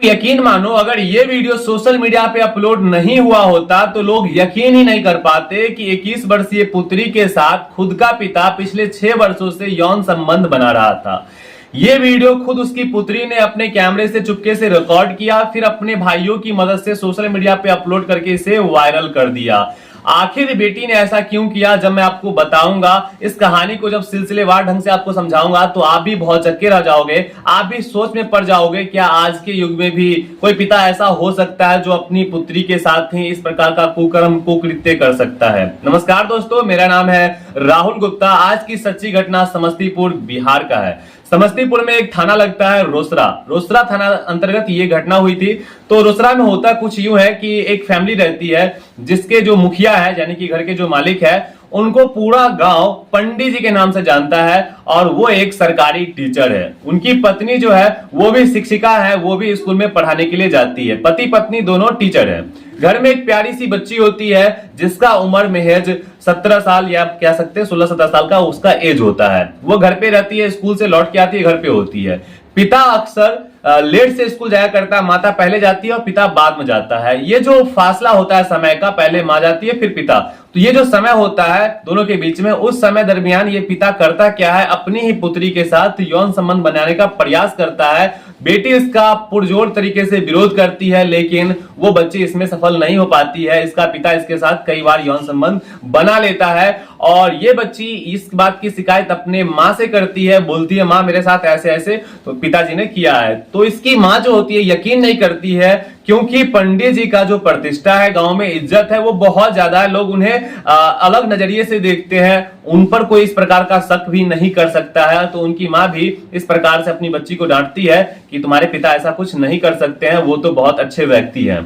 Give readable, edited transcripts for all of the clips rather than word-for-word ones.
यकीन मानो, अगर ये वीडियो सोशल मीडिया पे अपलोड नहीं हुआ होता तो लोग यकीन ही नहीं कर पाते कि 21 वर्षीय पुत्री के साथ खुद का पिता पिछले 6 वर्षों से यौन संबंध बना रहा था। ये वीडियो खुद उसकी पुत्री ने अपने कैमरे से चुपके से रिकॉर्ड किया, फिर अपने भाइयों की मदद से सोशल मीडिया पे अपलोड करके इसे वायरल कर दिया। आखिर बेटी ने ऐसा क्यों किया, जब मैं आपको बताऊंगा, इस कहानी को जब सिलसिलेवार ढंग से आपको समझाऊंगा तो आप भी बहुत चक्के रह जाओगे। आप भी सोच में पड़ जाओगे, क्या आज के युग में भी कोई पिता ऐसा हो सकता है जो अपनी पुत्री के साथ ही इस प्रकार का कुकर्म कुकृत्य कर सकता है। नमस्कार दोस्तों, मेरा नाम है राहुल गुप्ता। आज की सच्ची घटना समस्तीपुर बिहार का है। समस्तीपुर में एक थाना लगता है रोसड़ा थाना अंतर्गत ये घटना हुई थी। तो रोसड़ा में होता कुछ यूं है कि एक फैमिली रहती है जिसके जो मुखिया है, यानी कि घर के जो मालिक है, उनको पूरा गांव पंडित जी के नाम से जानता है और वो एक सरकारी टीचर है। उनकी पत्नी जो है वो भी शिक्षिका है, वो भी स्कूल में पढ़ाने के लिए जाती है। पति पत्नी दोनों टीचर है। घर में एक प्यारी सी बच्ची होती है जिसका उम्र महज 17 साल या कह सकते हैं 16-17 साल का उसका एज होता है। वो घर पे रहती है, स्कूल से लौट के आती है, घर पे होती है। पिता अक्सर लेट से स्कूल जाया करता है, माता पहले जाती है और पिता बाद में जाता है। ये जो फासला होता है समय का, पहले माँ जाती है फिर पिता, तो ये जो समय होता है दोनों के बीच में, उस समय दरमियान ये पिता करता क्या है, अपनी ही पुत्री के साथ यौन संबंध बनाने का प्रयास करता है। बेटी इसका पुरजोर तरीके से विरोध करती है, लेकिन वो बच्ची इसमें सफल नहीं हो पाती है। इसका पिता इसके साथ कई बार यौन संबंध बना लेता है और ये बच्ची इस बात की शिकायत अपने माँ से करती है, बोलती है माँ मेरे साथ ऐसे ऐसे तो पिताजी ने किया है। तो इसकी माँ जो होती है यकीन नहीं करती है, क्योंकि पंडित जी का जो प्रतिष्ठा है, गांव में इज्जत है, वो बहुत ज्यादा है। लोग उन्हें अलग नजरिए से देखते हैं, उन पर कोई इस प्रकार का शक भी नहीं कर सकता है। तो उनकी माँ भी इस प्रकार से अपनी बच्ची को डांटती है कि तुम्हारे पिता ऐसा कुछ नहीं कर सकते हैं, वो तो बहुत अच्छे व्यक्ति हैं।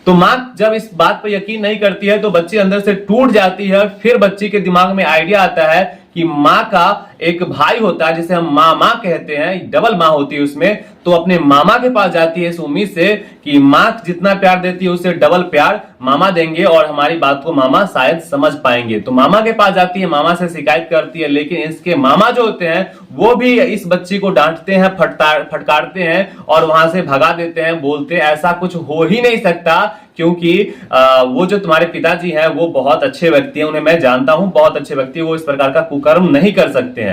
तो माँ जब इस बात पर यकीन नहीं करती है तो बच्ची अंदर से टूट जाती है। फिर बच्ची के दिमाग में आइडिया आता है कि माँ का एक भाई होता है जिसे हम मामा कहते हैं, डबल माँ होती है उसमें, तो अपने मामा के पास जाती है इस उम्मीद से कि माँ जितना प्यार देती है उससे डबल प्यार मामा देंगे और हमारी बात को मामा शायद समझ पाएंगे। तो मामा के पास जाती है, मामा से शिकायत करती है, लेकिन इसके मामा जो होते हैं वो भी इस बच्ची को डांटते हैं, फटकारते हैं और वहां से भगा देते हैं। बोलते हैं ऐसा कुछ हो ही नहीं सकता, क्योंकि वो जो तुम्हारे पिताजी हैं वो बहुत अच्छे व्यक्ति हैं, उन्हें मैं जानता हूं, बहुत अच्छे व्यक्ति, वो इस प्रकार का कुकर्म नहीं कर सकते हैं।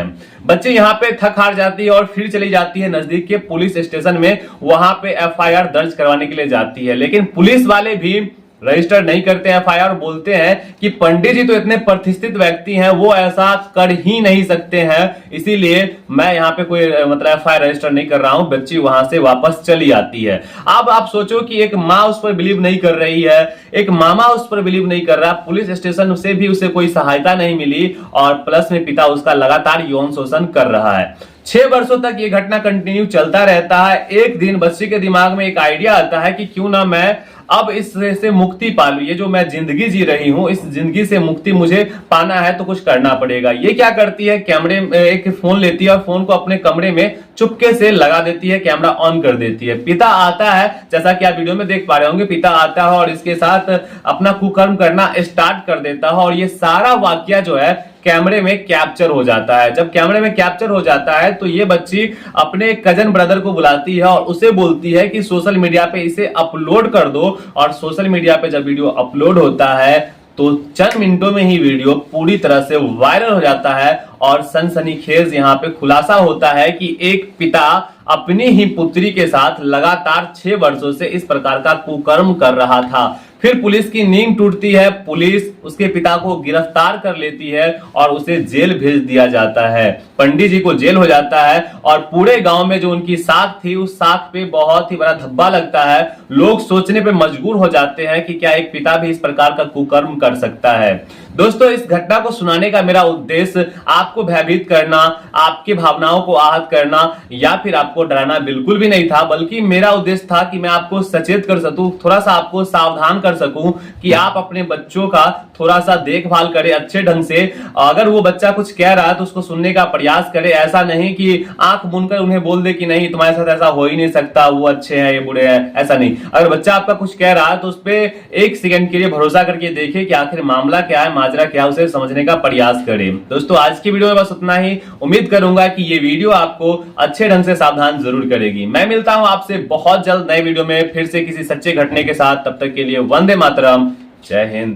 बच्ची यहाँ पे थक हार जाती है और फिर चली जाती है नजदीक के पुलिस स्टेशन में, वहां पे एफआईआर दर्ज करवाने के लिए जाती है। लेकिन पुलिस वाले भी रजिस्टर नहीं करते एफआईआर, बोलते हैं कि पंडित जी तो इतने प्रतिष्ठित व्यक्ति हैं, वो ऐसा कर ही नहीं सकते हैं, इसीलिए मैं यहाँ पे कोई मतलब एफआईआर रजिस्टर नहीं कर रहा हूं। बच्ची वहां से वापस चली आती है। अब आप सोचो कि एक माँ उस पर बिलीव नहीं कर रही है, एक मामा उस पर बिलीव नहीं कर रहा, पुलिस स्टेशन से भी उसे कोई सहायता नहीं मिली और प्लस में पिता उसका लगातार यौन शोषण कर रहा है। 6 वर्षों तक ये घटना कंटिन्यू चलता रहता है। एक दिन बच्ची के दिमाग में एक आइडिया आता है कि क्यों ना मैं अब इससे मुक्ति पा लूं, ये जो मैं जिंदगी जी रही हूं इस जिंदगी से मुक्ति मुझे पाना है तो कुछ करना पड़ेगा। ये क्या करती है, कैमरे में एक फोन लेती है और फोन को अपने कमरे में चुपके से लगा देती है, कैमरा ऑन कर देती है। पिता आता है, जैसा कि आप वीडियो में देख पा रहे होंगे, पिता आता है और इसके साथ अपना कुकर्म करना स्टार्ट कर देता है और ये सारा वाकया जो है कैमरे में कैप्चर हो जाता है। जब कैमरे में कैप्चर हो जाता है तो ये बच्ची अपने कजन ब्रदर को बुलाती है और उसे बोलती है कि सोशल मीडिया पे इसे अपलोड कर दो। और सोशल मीडिया पे जब वीडियो अपलोड होता है तो चंद मिनटों में ही वीडियो पूरी तरह से वायरल हो जाता है और सनसनीखेज यहाँ पे खुलासा होता है कि एक पिता अपनी ही पुत्री के साथ लगातार 6 वर्षों से इस प्रकार का कुकर्म कर रहा था। फिर पुलिस की नींद टूटती है, पुलिस उसके पिता को गिरफ्तार कर लेती है और उसे जेल भेज दिया जाता है। पंडित जी को जेल हो जाता है और पूरे गांव में जो उनकी साख थी उस साख पे बहुत ही बड़ा धब्बा लगता है। लोग सोचने पे मजबूर हो जाते हैं कि क्या एक पिता भी इस प्रकार का कुकर्म कर सकता है। दोस्तों, इस घटना को सुनाने का मेरा उद्देश्य आपको भयभीत करना, आपकी भावनाओं को आहत करना या फिर आपको डराना बिल्कुल भी नहीं था, बल्कि मेरा उद्देश्य था कि मैं आपको सचेत कर सकूं, थोड़ा सा आपको सावधान कर सकूं कि आप अपने बच्चों का थोड़ा सा देखभाल करें अच्छे ढंग से। अगर वो बच्चा कुछ कह रहा है तो उसको सुनने का प्रयास करें। ऐसा नहीं कि आंख मूंदकर उन्हें बोल दे कि नहीं तुम्हारे साथ ऐसा हो ही नहीं सकता, वो अच्छे हैं ये बुरे हैं, ऐसा नहीं। अगर बच्चा आपका कुछ कह रहा है तो उस पर 1 सेकंड के लिए भरोसा करके देखिए कि आखिर मामला क्या है, माजरा क्या है उसे समझने का प्रयास करें। दोस्तों आज की वीडियो में बस उतना ही। उम्मीद करूंगा कि ये वीडियो आपको अच्छे ढंग से सावधान जरूर करेगी। मैं मिलता हूं आपसे बहुत जल्द नए वीडियो में फिर से किसी सच्चे घटने के साथ। तब तक के लिए वंदे मातरम, जय हिंद।